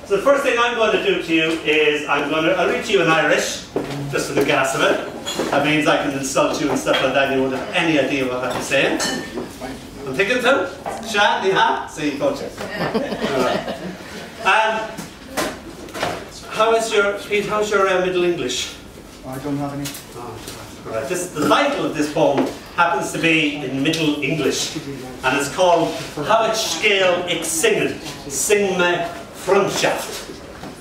So the first thing I'm going to do to you is I'll read to you in Irish, just for the gas of it. That means I can insult you and stuff like that. You won't have any idea what I'm saying. I'm thinking too. Sha, ni ha, see, coach. How's your Middle English? I don't have any. Oh, right. The title of this poem happens to be in Middle English, and it's called How It Scale Ik Singen, Sing Me Freundschaft.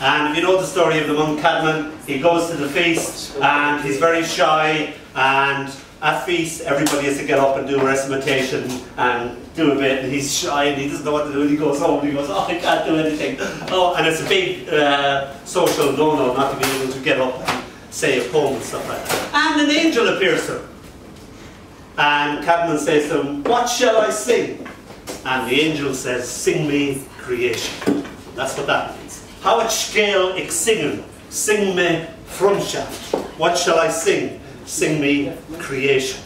And if you know the story of the monk Cadman, he goes to the feast and he's very shy, and at feast everybody has to get up and do a recitation and do a bit, and he's shy and he doesn't know what to do, and he goes home and he goes, oh, I can't do anything. Oh, and it's a big social no-no not to be able to get up and say a poem and stuff like that. And an angel appears to him. And Cadman says to him, what shall I sing? And the angel says, sing me creation. That's what that means. How it scale ik singen, sing me freundschaft. What shall I sing? Sing me creation.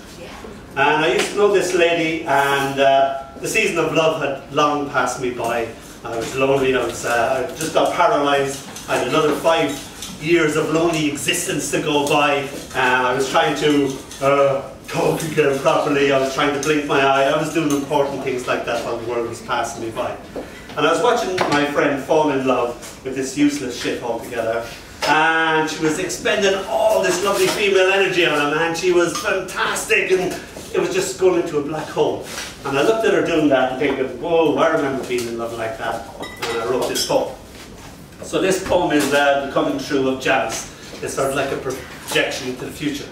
And I used to know this lady, and the season of love had long passed me by. I was lonely, I just got paralysed. I had another 5 years of lonely existence to go by, and I was trying to talk again properly. I was trying to blink my eye. I was doing important things like that while the world was passing me by. And I was watching my friend fall in love with this useless shit altogether. And she was expending all this lovely female energy on him, and she was fantastic, and it was just going into a black hole. And I looked at her doing that and thinking, whoa, I remember being in love like that. And I wrote this poem. So this poem is the coming true of jazz. It's sort of like a projection into the future.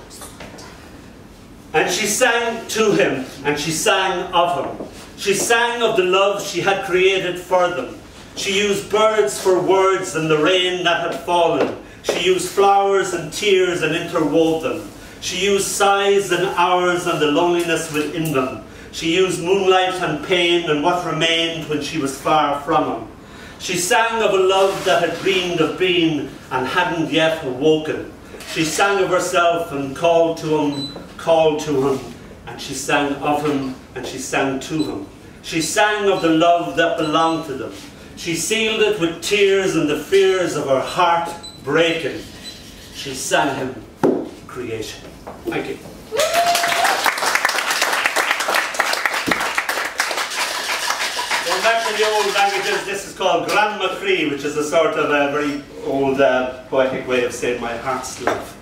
And she sang to him, and she sang of him. She sang of the love she had created for them. She used birds for words and the rain that had fallen. She used flowers and tears and interwove them. She used sighs and hours and the loneliness within them. She used moonlight and pain and what remained when she was far from him. She sang of a love that had dreamed of being and hadn't yet awoken. She sang of herself and called to him, and she sang of him and she sang to him. She sang of the love that belonged to them. She sealed it with tears and the fears of her heart breaking. She sang him creation. Thank you. Going back to the old languages, this is called Gran Macri, which is a sort of a very old poetic way of saying my heart's love.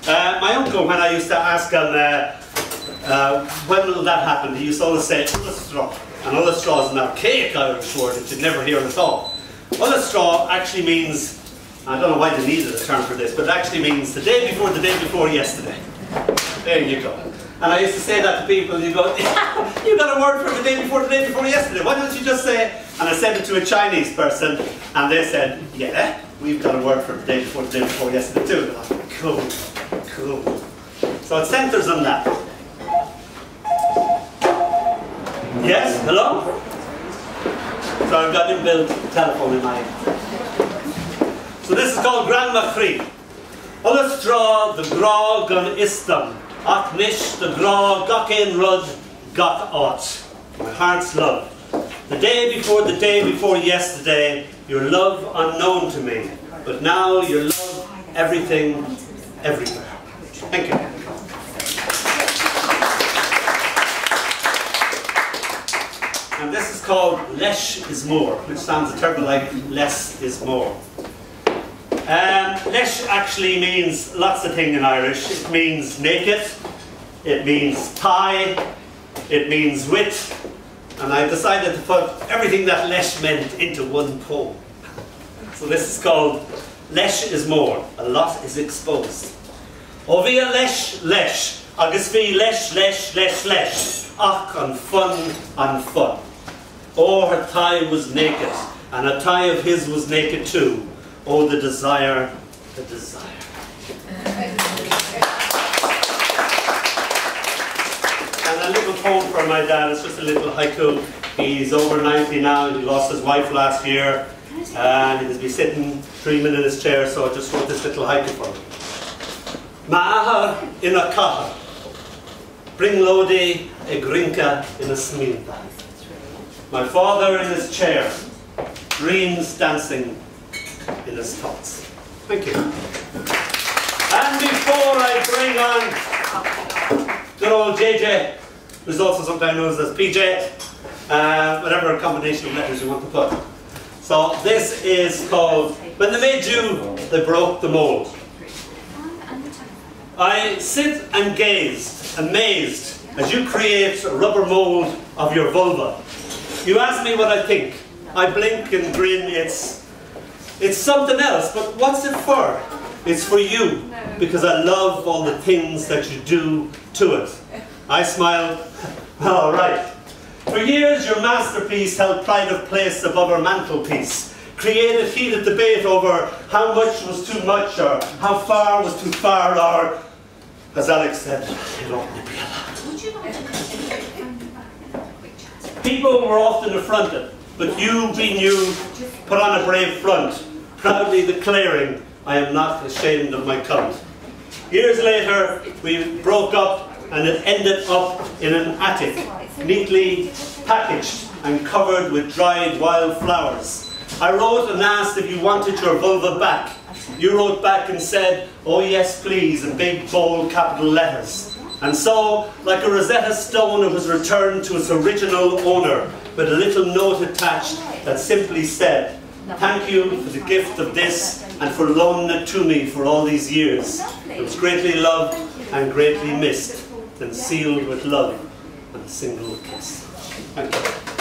My uncle, when I used to ask him when will that happen, he used to always say Ullastraw. And Ullastraw is an archaic Irish word that you'd never hear at all. Ullastraw actually means, I don't know why they needed a term for this, but it actually means the day before yesterday. There you go. And I used to say that to people, you go, you got a word for the day before yesterday, why don't you just say, and I said it to a Chinese person, and they said, yeah, we've got a word for the day before yesterday too. And I'm like, cool, cool. So it centers on that. Yes, hello? So I've got inbuilt telephone in my... So this is called Gran Macri. Ullastraw the gra gun istam, ach nish the gra gach ein rud gach ot. My heart's love. The day before yesterday, your love unknown to me, but now your love everything, everywhere. Thank you. And this is called Lesh is More, which sounds a terrible like less is more. Lesh actually means lots of things in Irish. It means naked, it means tie, it means wit, and I decided to put everything that Lesh meant into one poem. So this is called Lesh is More, a lot is exposed. O vi a lesh, lesh, agus vi lesh, lesh, lesh, lesh, ach an fun. Oh, her thigh was naked, and a tie of his was naked too. Oh, the desire, the desire. And a little poem for my dad, it's just a little haiku. He's over 90 now, he lost his wife last year, and he'll be sitting dreaming in his chair, so I just wrote this little haiku for him. Ma'ahar in a caja, bring Lodi a grinka in a smilta. My father in his chair, dreams dancing in his thoughts. Thank you. And before I bring on good old JJ, who's also sometimes known as PJ, whatever combination of letters you want to put. So this is called When They Made You, They Broke the Mold. I sit and gaze, amazed, as you create a rubber mold of your vulva. You ask me what I think. I blink and grin. It's something else, but what's it for? It's for you, because I love all the things that you do to it. I smiled. All right. For years, your masterpiece held pride of place above our mantelpiece. Created heated debate over how much was too much, or how far was too far, or, as Alex said, it ought to be allowed. People were often affronted, but you, being you, put on a brave front, proudly declaring, I am not ashamed of my cunt. Years later, we broke up, and it ended up in an attic, neatly packaged and covered with dried wild flowers. I wrote and asked if you wanted your vulva back. You wrote back and said, oh yes please, in big bold capital letters. And so, like a Rosetta Stone, it was returned to its original owner, with a little note attached that simply said, thank you for the gift of this and for loaning it to me for all these years. It was greatly loved and greatly missed, then sealed with love and a single kiss. Thank you.